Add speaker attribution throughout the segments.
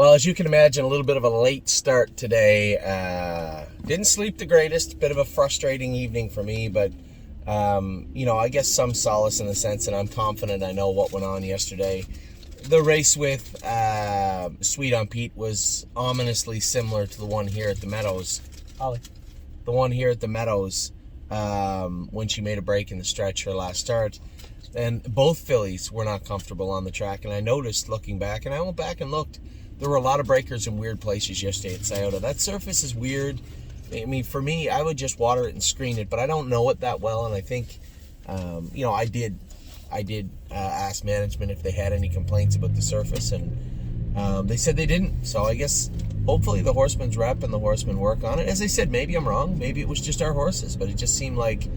Speaker 1: Well, as you can imagine, a little bit of a late start today. Didn't sleep the greatest. Bit of a frustrating evening for me, but I guess some solace in the sense that I'm confident I know what went on yesterday. The race with Sweet on Pete was ominously similar to the one here at the Meadows. Ollie. The one here at the Meadows when she made a break in the stretch her last start. And both fillies were not comfortable on the track. And I noticed looking back, and I went back and looked, there were a lot of breakers in weird places yesterday at Scioto. That surface is weird. I mean, for me, I would just water it and screen it, but I don't know it that well. And I think, I did ask management if they had any complaints about the surface, and they said they didn't. So I guess hopefully the horseman's rep and the horsemen work on it. As I said, maybe I'm wrong. Maybe it was just our horses, but it just seemed like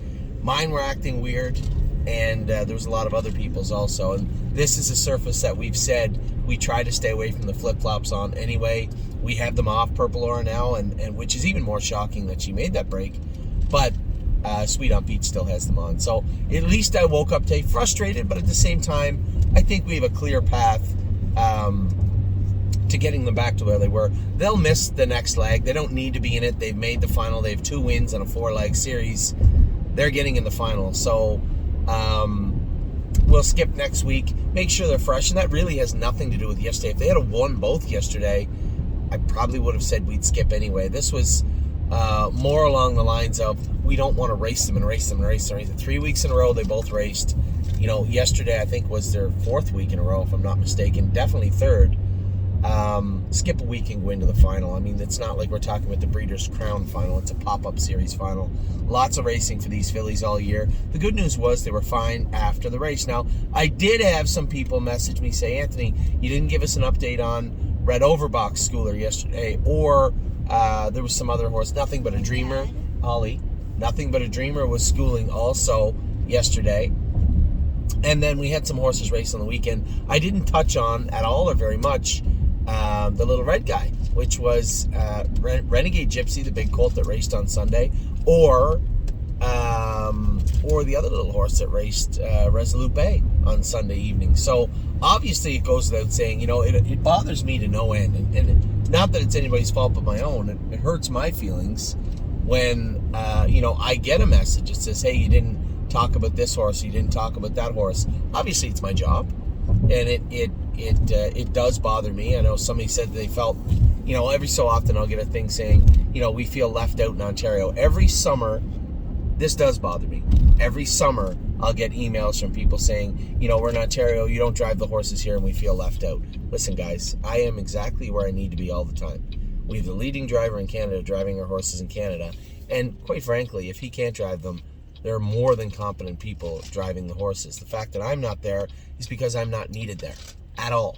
Speaker 1: mine were acting weird, and there was a lot of other people's also. And this is a surface that we've said we try to stay away from the flip-flops on anyway. We have them off Purple Aura now, and which is even more shocking that she made that break. But Sweet on Pete still has them on. So at least I woke up today frustrated, but at the same time, I think we have a clear path to getting them back to where they were. They'll miss the next leg. They don't need to be in it. They've made the final. They have 2 wins on a 4-leg series. They're getting in the final. So we'll skip next week. Make sure they're fresh. And that really has nothing to do with yesterday. If they had won both yesterday, I probably would have said we'd skip anyway. This was more along the lines of we don't want to race them. 3 weeks in a row, they both raced. Yesterday I think was their 4th week in a row, if I'm not mistaken. Definitely 3rd. Skip a week and go into the final. I mean, it's not like we're talking about the Breeders' Crown final. It's a pop-up series final. Lots of racing for these fillies all year. The good news was they were fine after the race. Now, I did have some people message me, say, Anthony, you didn't give us an update on Red Overbach schooler yesterday, or there was some other horse, Nothing But a Dreamer, Ollie. Nothing But a Dreamer was schooling also yesterday. And then we had some horses race on the weekend. I didn't touch on at all or very much the little red guy, which was Renegade Gypsy, the big colt that raced on Sunday, or the other little horse that raced Resolute Bay on Sunday evening. So obviously it goes without saying, it bothers me to no end, and not that it's anybody's fault but my own. It hurts my feelings when I get a message that says, hey, you didn't talk about this horse, you didn't talk about that horse. Obviously it's my job, and it does bother me. I know somebody said they felt, every so often I'll get a thing saying, we feel left out in Ontario. Every summer, this does bother me. Every summer, I'll get emails from people saying, we're in Ontario, you don't drive the horses here, and we feel left out. Listen, guys, I am exactly where I need to be all the time. We have the leading driver in Canada driving our horses in Canada, and quite frankly, if he can't drive them, there are more than competent people driving the horses. The fact that I'm not there is because I'm not needed there at all.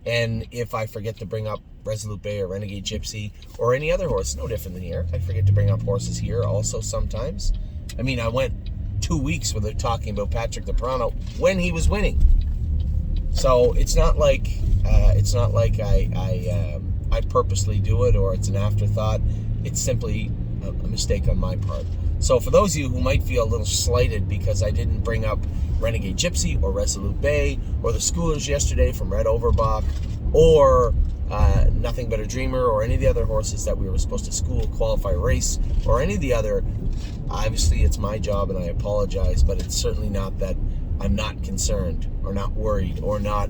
Speaker 1: And if I forget to bring up Resolute Bay or Renegade Gypsy or any other horse, no different than here. I forget to bring up horses here also sometimes. I mean, I went 2 weeks without talking about Patrick DePrano when he was winning. So it's not like I purposely do it or it's an afterthought. It's simply a mistake on my part. So for those of you who might feel a little slighted because I didn't bring up Renegade Gypsy or Resolute Bay or the schoolers yesterday from Red Overbach or Nothing But a Dreamer or any of the other horses that we were supposed to school, qualify, race, or any of the other, obviously it's my job and I apologize, but it's certainly not that I'm not concerned or not worried or not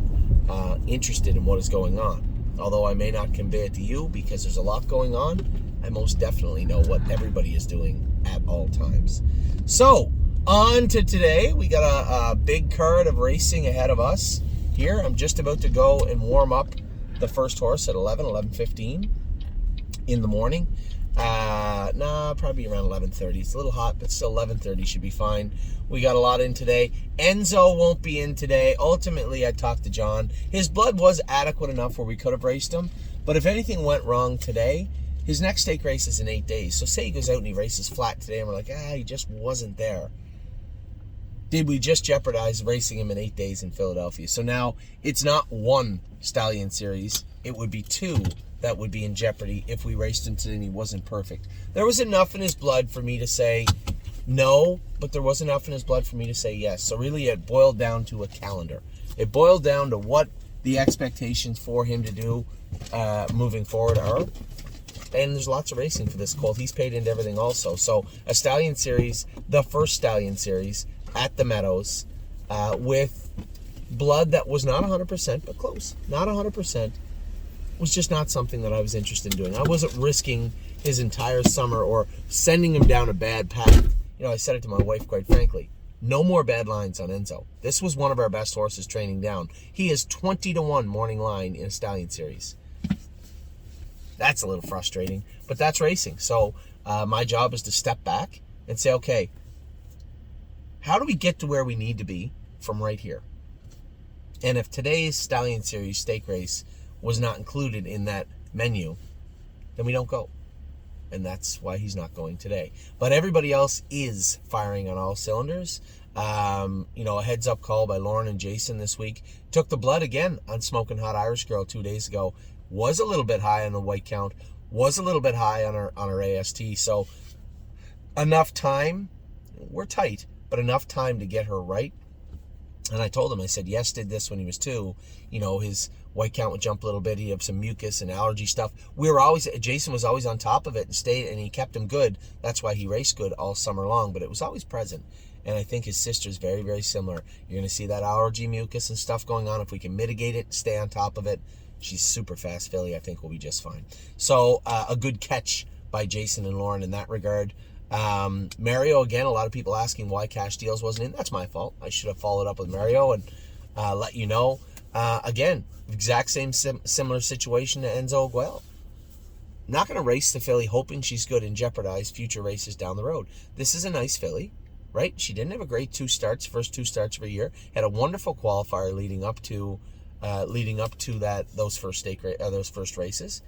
Speaker 1: interested in what is going on. Although I may not convey it to you because there's a lot going on, I most definitely know what everybody is doing at all times. So, on to today. We got a big card of racing ahead of us here. I'm just about to go and warm up the first horse at 11:15 in the morning. Probably around 11:30. It's a little hot, but still 11:30 should be fine. We got a lot in today. Enzo won't be in today. Ultimately, I talked to John. His blood was adequate enough where we could have raced him, but if anything went wrong today, his next stake race is in 8 days. So say he goes out and he races flat today and we're like, he just wasn't there. Did we just jeopardize racing him in 8 days in Philadelphia? So now it's not 1 Stallion series. It would be 2 that would be in jeopardy if we raced him today and he wasn't perfect. There was enough in his blood for me to say no, but there was enough in his blood for me to say yes. So really it boiled down to a calendar. It boiled down to what the expectations for him to do moving forward are. And there's lots of racing for this colt. He's paid into everything also. So a Stallion Series, the first Stallion Series at the Meadows, with blood that was not 100%, but close. Not 100%. Was just not something that I was interested in doing. I wasn't risking his entire summer or sending him down a bad path. You know, I said it to my wife quite frankly. No more bad lines on Enzo. This was one of our best horses training down. He is 20-1 morning line in a Stallion Series. That's a little frustrating, but that's racing. So my job is to step back and say, okay, how do we get to where we need to be from right here? And if today's Stallion Series stake race was not included in that menu, then we don't go. And that's why he's not going today. But everybody else is firing on all cylinders. You know, a heads-up call by Lauren and Jason this week. Took the blood again on Smoking Hot Irish Girl 2 days ago. Was a little bit high on the white count. Was a little bit high on her AST. So enough time. We're tight, but enough time to get her right. And I told him, I said, Yes did this when he was 2. You know, his white count would jump a little bit. He'd have some mucus and allergy stuff. Jason was always on top of it and he kept him good. That's why he raced good all summer long, but it was always present. And I think his sister's very, very similar. You're going to see that allergy mucus and stuff going on. If we can mitigate it, stay on top of it. She's super fast filly. I think we'll be just fine. So a good catch by Jason and Lauren in that regard. Mario, again, a lot of people asking why Cash Deals wasn't in. That's my fault. I should have followed up with Mario and let you know. Again, exact same similar situation to Enzo Aguel. Not going to race the filly hoping she's good and jeopardize future races down the road. This is a nice filly, right? She didn't have a great first 2 starts of her year. Had a wonderful qualifier leading up to those first races.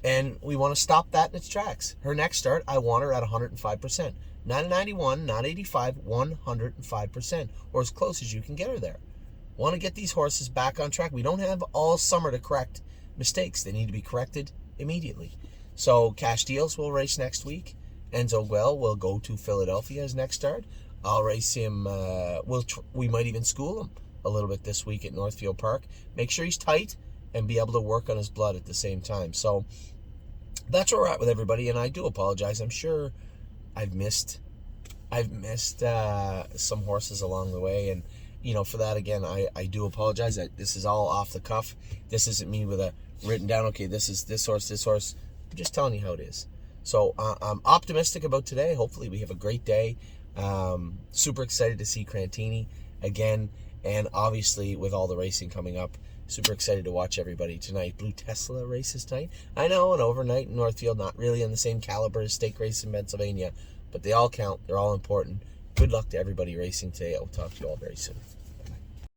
Speaker 1: And we want to stop that in its tracks. Her next start, I want her at 105%. Not 91, not 85, 105%. Or as close as you can get her there. Want to get these horses back on track. We don't have all summer to correct mistakes. They need to be corrected immediately. So Cash Deals will race next week. Enzo Aguel will go to Philadelphia as next start. I'll race him. We might even school him a little bit this week at Northfield Park. Make sure he's tight and be able to work on his blood at the same time. So that's where we're at with everybody, and I do apologize. I'm sure I've missed some horses along the way, and you know, for that again, I do apologize. This is all off the cuff. This isn't me with a written down. Okay, this is this horse. I'm just telling you how it is. So I'm optimistic about today. Hopefully, we have a great day. Super excited to see Crantini again. And obviously, with all the racing coming up, super excited to watch everybody tonight. Blue Tesla races tonight. I know, an overnight in Northfield, not really on the same caliber as stake race in Pennsylvania, but they all count. They're all important. Good luck to everybody racing today. I'll talk to you all very soon.